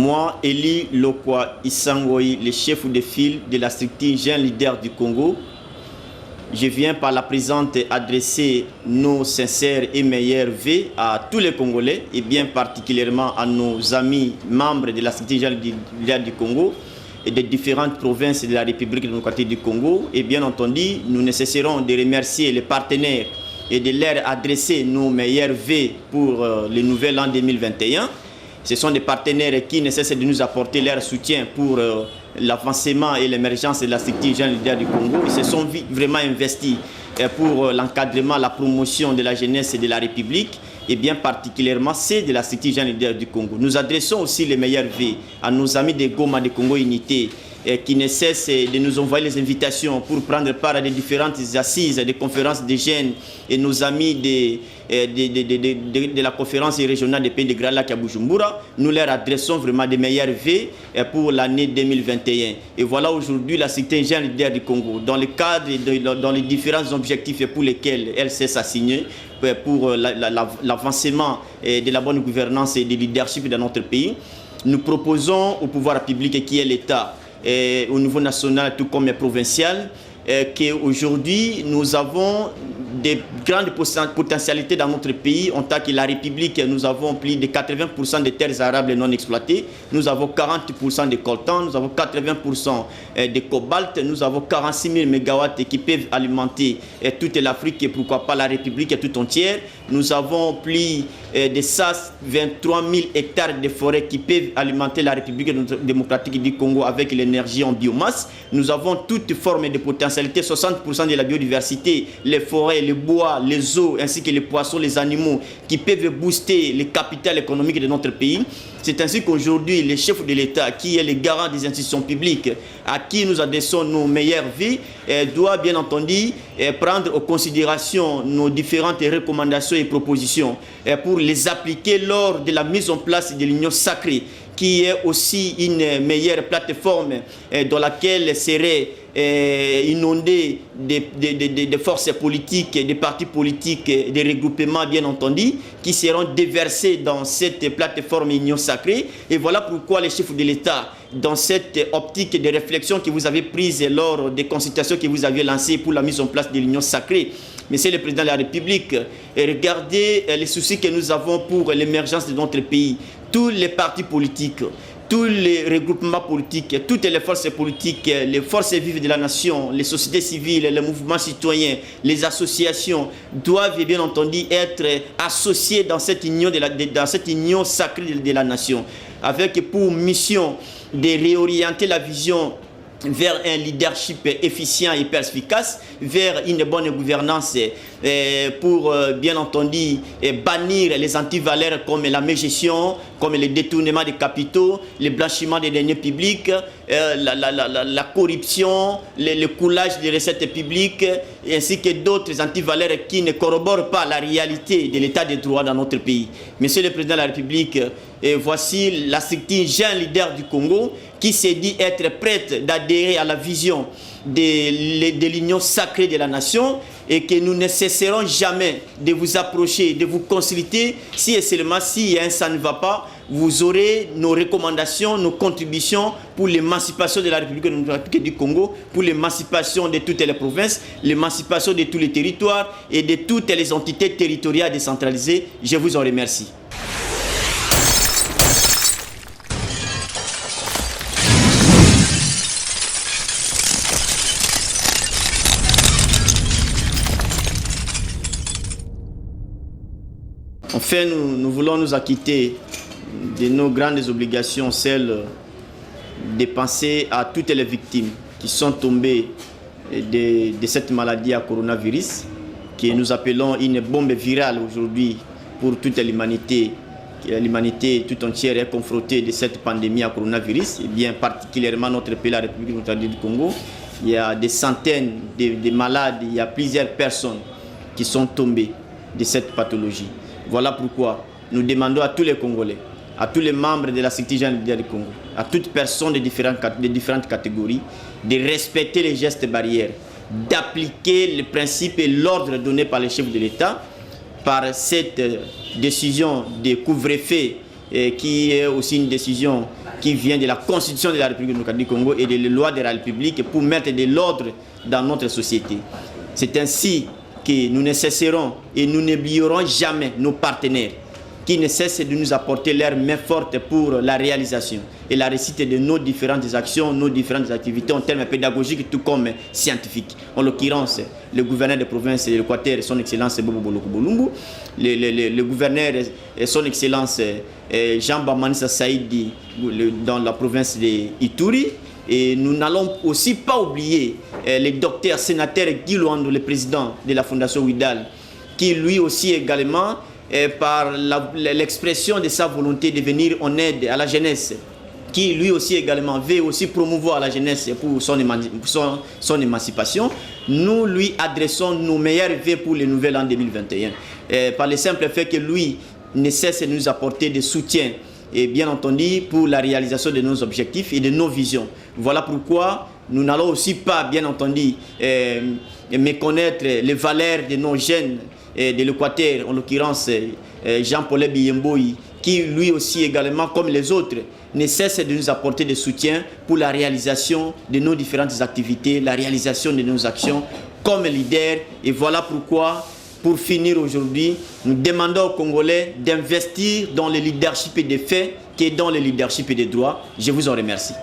Moi, Eli Lokwa Isangoyi, le chef de file de la structure Jeune Leader du Congo, je viens par la présente adresser nos sincères et meilleurs vœux à tous les Congolais et bien particulièrement à nos amis membres de la structure Jeune Leader du Congo et des différentes provinces de la République démocratique du Congo. Et bien entendu, nous ne cesserons de remercier les partenaires et de leur adresser nos meilleurs vœux pour le nouvel an 2021. Ce sont des partenaires qui ne cessent de nous apporter leur soutien pour l'avancement et l'émergence de la structure Jeune Leader du Congo. Ils se sont vraiment investis pour l'encadrement, la promotion de la jeunesse et de la République, et bien particulièrement ceux de la structure Jeune Leader du Congo. Nous adressons aussi les meilleurs vœux à nos amis de Goma, de Congo Unité, qui ne cessent de nous envoyer les invitations pour prendre part à des différentes assises, des conférences de jeunes, et nos amis de la conférence régionale des pays de Grand Lac à Bujumbura. Nous leur adressons vraiment des meilleurs vœux pour l'année 2021. Et voilà aujourd'hui la structure Jeune Leader du Congo, dans le cadre, dans les différents objectifs pour lesquels elle s'est assignée, pour l'avancement de la bonne gouvernance et du leadership dans notre pays. Nous proposons au pouvoir public qui est l'État, au niveau national tout comme provincial, qu'aujourd'hui nous avons des grandes potentialités dans notre pays. En tant que la République, nous avons plus de 80% des terres arables non exploitées, nous avons 40% de coltan, nous avons 80% de cobalt, nous avons 46 000 MW qui peuvent alimenter toute l'Afrique et pourquoi pas la République tout entière. Nous avons plus de 23 000 hectares de forêts qui peuvent alimenter la République démocratique du Congo avec l'énergie en biomasse. Nous avons toutes formes de potentialités, 60% de la biodiversité, les forêts, les bois, les eaux, ainsi que les poissons, les animaux qui peuvent booster le capital économique de notre pays. C'est ainsi qu'aujourd'hui, le chef de l'État, qui est le garant des institutions publiques, à qui nous adressons nos meilleures vies, doit bien entendu prendre en considération nos différentes recommandations et propositions pour les appliquer lors de la mise en place de l'Union sacrée, qui est aussi une meilleure plateforme dans laquelle serait inondé des forces politiques, des partis politiques, des regroupements bien entendu, qui seront déversés dans cette plateforme Union sacrée. Et voilà pourquoi les chefs de l'État, dans cette optique de réflexion que vous avez prise lors des consultations que vous aviez lancées pour la mise en place de l'Union sacrée, Monsieur le Président de la République, regardez les soucis que nous avons pour l'émergence de notre pays. Tous les partis politiques, tous les regroupements politiques, toutes les forces politiques, les forces vives de la nation, les sociétés civiles, les mouvements citoyens, les associations doivent bien entendu être associés dans cette union sacrée de la nation, avec pour mission de réorienter la vision vers un leadership efficient et perspicace, vers une bonne gouvernance pour bien entendu bannir les antivaleurs comme la mégestion, comme le détournement des capitaux, le blanchiment des deniers publics, la corruption, le coulage des recettes publiques, ainsi que d'autres antivaleurs qui ne corroborent pas la réalité de l'état de droit dans notre pays. Monsieur le Président de la République, voici la structure Jeune Leader du Congo qui s'est dit être prête d'adhérer à la vision de l'union sacrée de la nation, et que nous ne cesserons jamais de vous approcher, de vous consulter. Si et seulement si ça ne va pas, vous aurez nos recommandations, nos contributions pour l'émancipation de la République démocratique du Congo, pour l'émancipation de toutes les provinces, l'émancipation de tous les territoires et de toutes les entités territoriales décentralisées. Je vous en remercie. Enfin, nous voulons nous acquitter de nos grandes obligations, celles de penser à toutes les victimes qui sont tombées de cette maladie à coronavirus, que nous appelons une bombe virale aujourd'hui pour toute l'humanité. L'humanité tout entière est confrontée de cette pandémie à coronavirus, et bien particulièrement notre pays, la République démocratique du Congo. Il y a des centaines de malades, il y a plusieurs personnes qui sont tombées de cette pathologie. Voilà pourquoi nous demandons à tous les Congolais, à tous les membres de la structure Jeune Leader du Congo, à toute personne de différentes catégories, de respecter les gestes barrières, d'appliquer les principes et l'ordre donné par les chefs de l'État. Par cette décision de couvre-feu qui est aussi une décision qui vient de la Constitution de la République démocratique du Congo et des lois de la République pour mettre de l'ordre dans notre société. C'est ainsi que nous ne cesserons et nous n'oublierons jamais nos partenaires qui ne cessent de nous apporter leur main forte pour la réalisation et la réussite de nos différentes actions, nos différentes activités en termes pédagogiques tout comme scientifiques. En l'occurrence, le gouverneur de province de l'Équateur, son Excellence Bobo Boloko Bolumbu, le gouverneur, son Excellence Jean Bamanissa Saïdi dans la province de Ituri. Et nous n'allons aussi pas oublier le docteur sénateur Guy Luando, le président de la Fondation Ouidal, qui lui aussi également, par l'expression de sa volonté de venir en aide à la jeunesse, qui lui aussi également veut aussi promouvoir la jeunesse pour son émancipation, nous lui adressons nos meilleurs vœux pour le nouvel an 2021. Par le simple fait que lui ne cesse de nous apporter des soutiens, et bien entendu pour la réalisation de nos objectifs et de nos visions. Voilà pourquoi nous n'allons aussi pas, bien entendu, méconnaître les valeurs de nos jeunes de l'Équateur, en l'occurrence Jean-Paul Biyemboyi, qui lui aussi également, comme les autres, ne cesse de nous apporter des soutiens pour la réalisation de nos différentes activités, la réalisation de nos actions comme leader. Et voilà pourquoi, pour finir aujourd'hui, nous demandons aux Congolais d'investir dans le leadership des faits que dans le leadership des droits. Je vous en remercie.